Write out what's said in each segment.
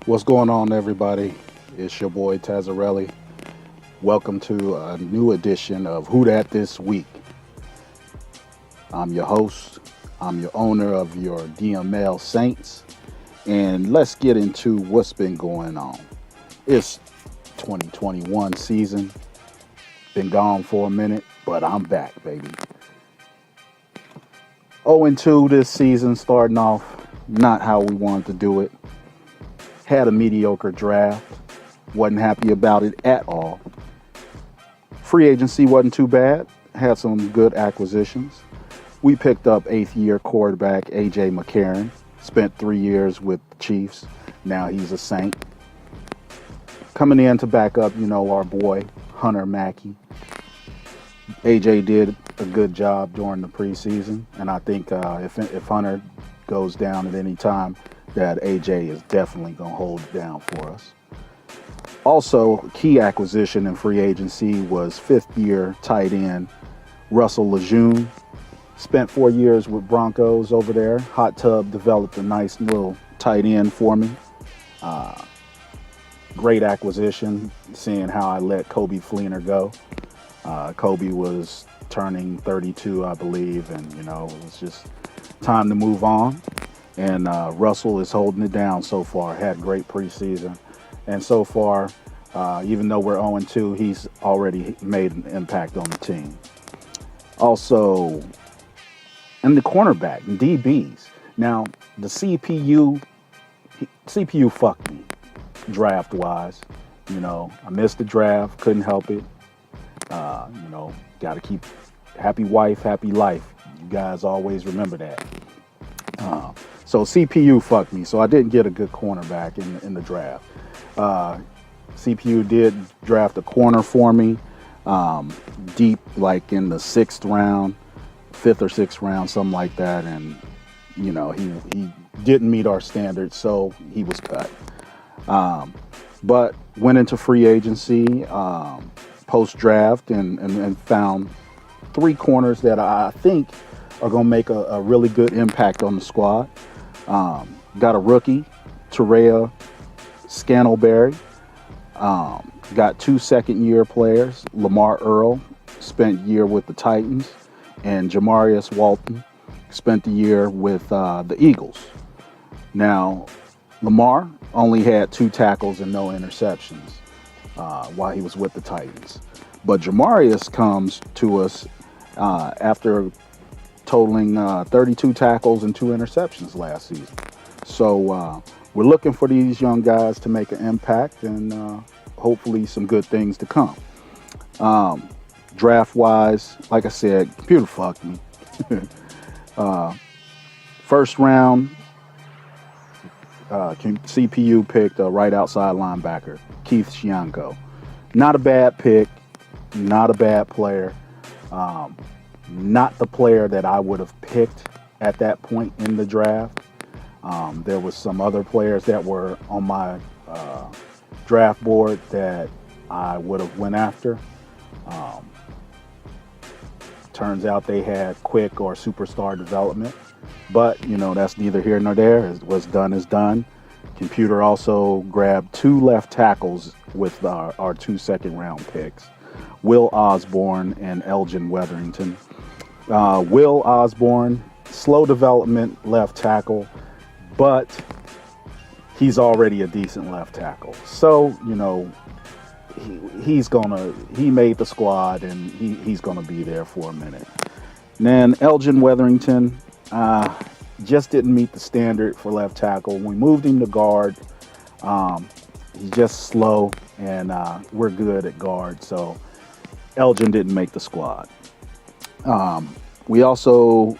What's going on, everybody? It's your boy Tazarelli. Welcome to a new edition of Whodat This Week. I'm your host. I'm your owner of your DML Saints. And let's get into what's been going on. It's 2021 season. Been gone for a minute, but I'm back, baby. 0-2 this season, starting off not how we wanted to do it. Had a mediocre draft. Wasn't happy about it at all. Free agency wasn't too bad. Had some good acquisitions. We picked up 8th-year quarterback A.J. McCarron. Spent 3 years with the Chiefs. Now he's a Saint. Coming in to back up, our boy, Hunter Mackey. A.J. did a good job during the preseason. And I think if Hunter goes down at any time, that AJ is definitely going to hold it down for us. Also, key acquisition in free agency was 5th-year tight end Russell Lejeune. Spent 4 years with Broncos over there. Hot Tub developed a nice little tight end for me. Great acquisition, seeing how I let Kobe Fleener go. Kobe was turning 32, I believe, and, it was just time to move on. And Russell is holding it down so far. Had great preseason. And so far, even though we're 0-2, he's already made an impact on the team. Also, and the cornerback, DBs. Now, the CPU fucked me draft-wise. I missed the draft, couldn't help it. Got to keep happy wife, happy life. You guys always remember that. So CPU fucked me, so I didn't get a good cornerback in the draft. CPU did draft a corner for me, deep, like in the 6th round, 5th or 6th round, something like that. And, he didn't meet our standards, so he was cut. But went into free agency, post-draft, and found 3 corners that I think are going to make a really good impact on the squad. Got a rookie, Terea Scantleberry. Got 2 second-year players, Lamar Earl, spent year with the Titans, and Jamarius Walton spent the year with the Eagles. Now, Lamar only had 2 tackles and no interceptions while he was with the Titans. But Jamarius comes to us after totaling 32 tackles and 2 interceptions last season. So we're looking for these young guys to make an impact and hopefully some good things to come. Draft-wise, like I said, computer fucked me. First round, CPU picked a right outside linebacker, Keith Shianko. Not a bad pick, not a bad player. Not the player that I would have picked at that point in the draft. There was some other players that were on my draft board that I would have went after. Turns out they had quick or superstar development. But, that's neither here nor there. What's done is done. Computer also grabbed 2 left tackles with our 2 second-round picks, Will Osborne and Elgin Weatherington. Will Osborne, slow development left tackle, but he's already a decent left tackle. So, he made the squad and he's gonna be there for a minute. And then Elgin Weatherington just didn't meet the standard for left tackle. When we moved him to guard, he's just slow, and we're good at guard. So Elgin didn't make the squad. We also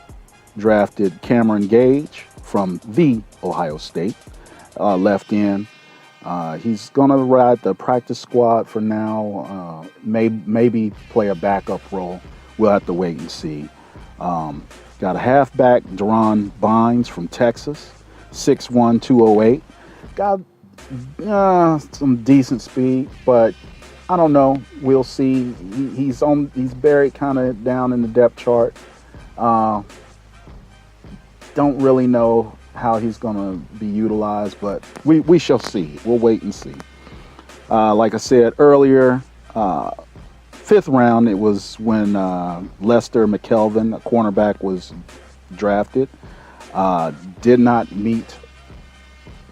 drafted Cameron Gage from the Ohio State, left end. He's going to ride the practice squad for now, maybe play a backup role. We'll have to wait and see. Got a halfback, Deron Bynes from Texas, 6'1", 208. Got some decent speed, but I don't know. We'll see. He's buried kind of down in the depth chart. Don't really know how he's going to be utilized, but we shall see. We'll wait and see. Like I said earlier, 5th round, it was when Lester McKelvin, a cornerback, was drafted. Did not meet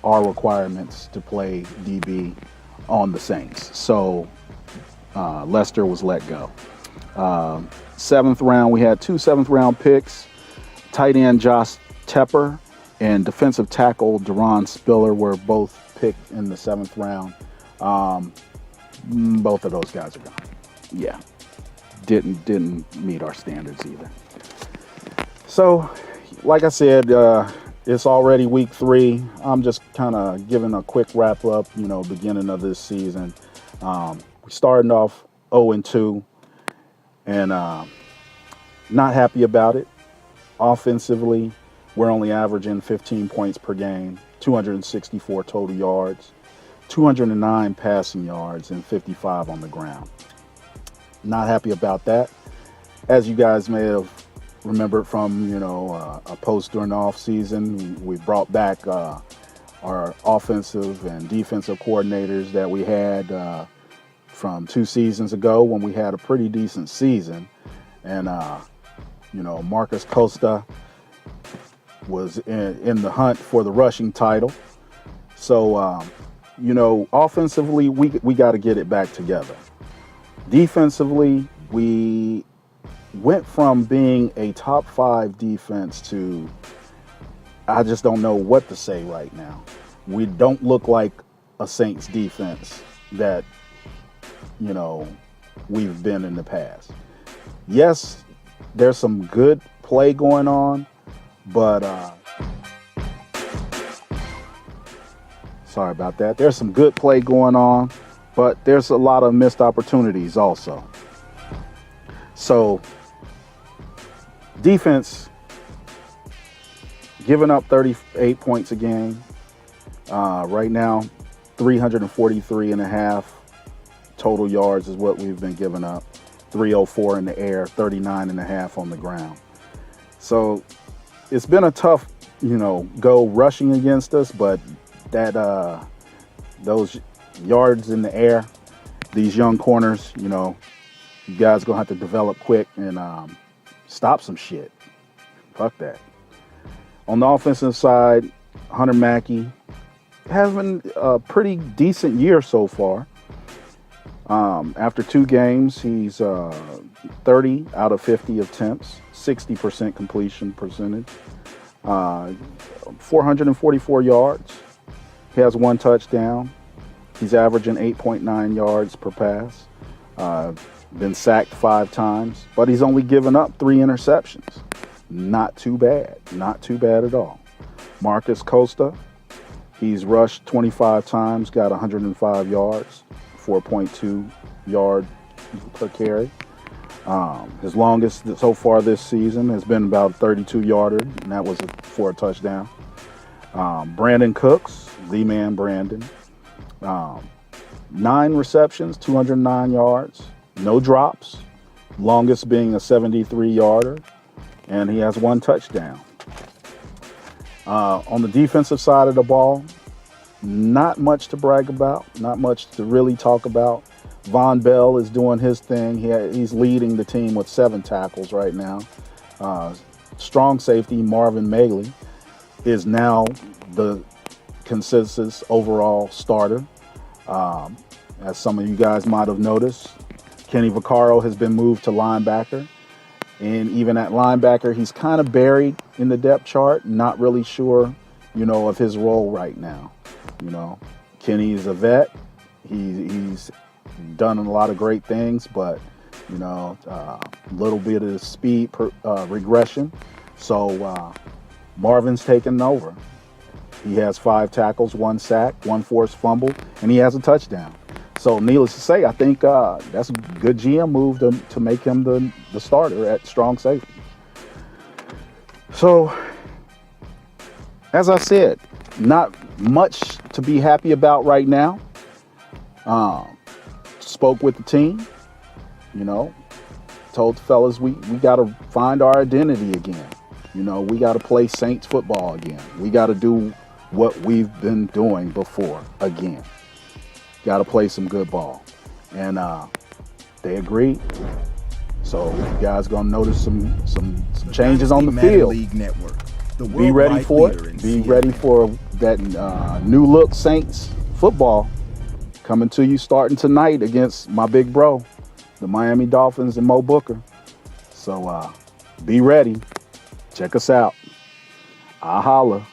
our requirements to play DB on the Saints. So Lester was let go. 7th round, we had 2 7th round picks. Tight end Josh Tepper and defensive tackle Deron Spiller were both picked in the 7th round. Both of those guys are gone. Yeah, didn't meet our standards either. So, like I said, it's already week 3. I'm just kind of giving a quick wrap up, beginning of this season. We're starting off 0-2 and not happy about it. Offensively, we're only averaging 15 points per game, 264 total yards, 209 passing yards, and 55 on the ground. Not happy about that. As you guys may have remembered from, a post during the off season, we brought back our offensive and defensive coordinators that we had from 2 seasons ago when we had a pretty decent season. And, Marcus Costa was in the hunt for the rushing title. So, offensively, we got to get it back together. Defensively, we went from being a top 5 defense to, I just don't know what to say right now. We don't look like a Saints defense that, we've been in the past. Yes, there's some good play going on, but sorry about that. There's some good play going on, but there's a lot of missed opportunities also. So, defense giving up 38 points a game. Right now, 343 and a half total yards is what we've been giving up. 304 in the air, 39 and a half on the ground. So it's been a tough, go rushing against us, but that those yards in the air, these young corners, you guys gonna have to develop quick and stop some shit. Fuck that. On the offensive side, Hunter Mackey having a pretty decent year so far. After 2 games, he's 30 out of 50 attempts, 60% completion percentage, 444 yards. He has 1 touchdown. He's averaging 8.9 yards per pass. Been sacked 5 times, but he's only given up 3 interceptions. Not too bad. Not too bad at all. Marcus Costa, he's rushed 25 times, got 105 yards, 4.2 yard per carry. His longest so far this season has been about 32-yarder, and that was for a touchdown. Brandon Cooks, the man Brandon, 9 receptions, 209 yards, no drops, longest being a 73-yarder, and he has 1 touchdown. On the defensive side of the ball, not much to brag about, not much to really talk about. Von Bell is doing his thing. He's leading the team with 7 tackles right now. Strong safety Marvin Mailey is now the consensus overall starter. As some of you guys might have noticed, Kenny Vaccaro has been moved to linebacker. And even at linebacker, he's kind of buried in the depth chart. Not really sure, of his role right now. Kenny's a vet. He's done a lot of great things, but, a little bit of speed regression. So Marvin's taken over. He has 5 tackles, 1 sack, 1 forced fumble, and he has a touchdown. So needless to say, I think that's a good GM move to make him the starter at strong safety. So, as I said, not much to be happy about right now. Spoke with the team, told the fellas we got to find our identity again. You know, we got to play Saints football again. We got to do what we've been doing before again. Got to play some good ball. And they agreed. So you guys gonna notice some changes on the field. League Network, the be ready for it. Be ready for that new look Saints football coming to you starting tonight against my big bro, the Miami Dolphins and Mo Booker. So be ready. Check us out. I'll holla.